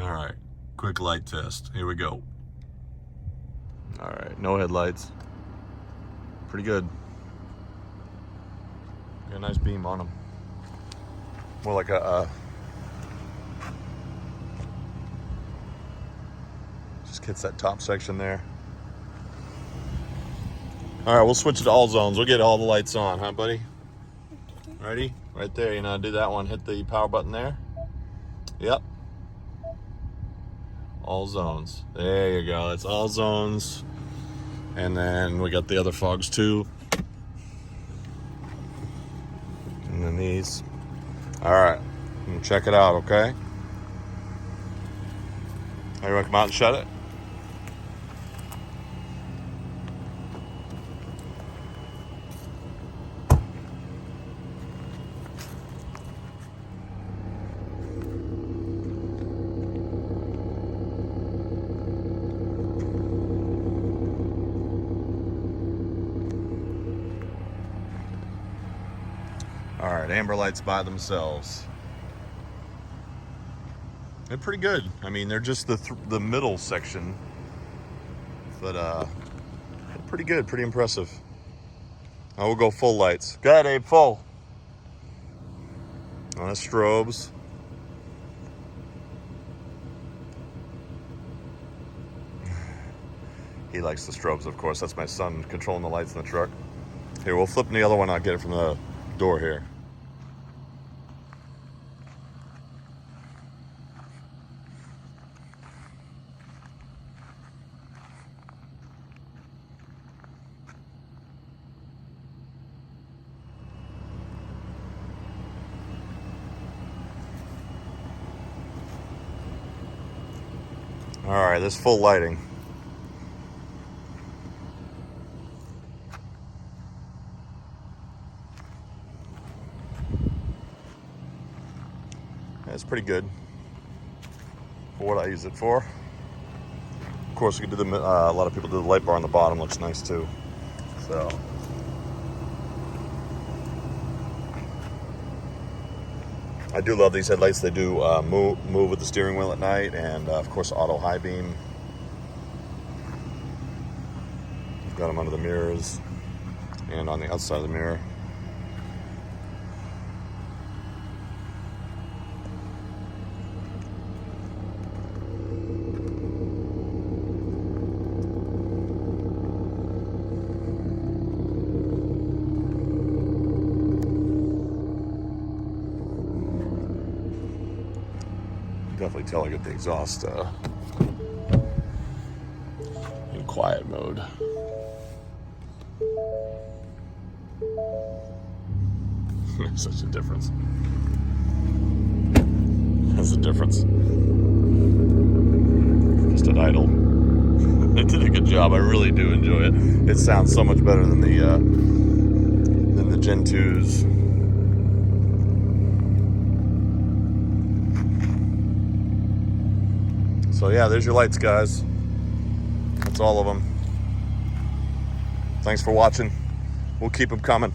All right, quick light test. Here we go. All right, no headlights. Pretty good. Got a nice beam on them. More like a just hits that top section there. All right, we'll switch it to all zones. We'll get all the lights on, huh, buddy? Ready? Right there. You know, do that one. Hit the power button there. Yep. All zones. There you go. That's all zones. And then we got the other fogs too. And then these. All right. Check it out, okay? You want to come out and shut it? All right, amber lights by themselves. They're pretty good. I mean, they're just the middle section, but they're pretty good, pretty impressive. Now we'll go full lights. Go ahead, Abe, full. On the strobes. He likes the strobes, of course. That's my son controlling the lights in the truck. Here, we'll flip the other one. I'll get it from the door here. All right, this full lighting. It's pretty good for what I use it for. Of course, we could do the. A lot of people do the light bar on the bottom. Looks nice too. So. I do love these headlights. They do move with the steering wheel at night, and of course auto high beam. I've got them under the mirrors and on the outside of the mirror. Definitely tell I get the exhaust in quiet mode. There's such a difference. There's a difference. Just an idle. It did a good job. I really do enjoy it. It sounds so much better than the Gen 2s. So yeah, there's your lights, guys. That's all of them. Thanks for watching. We'll keep them coming.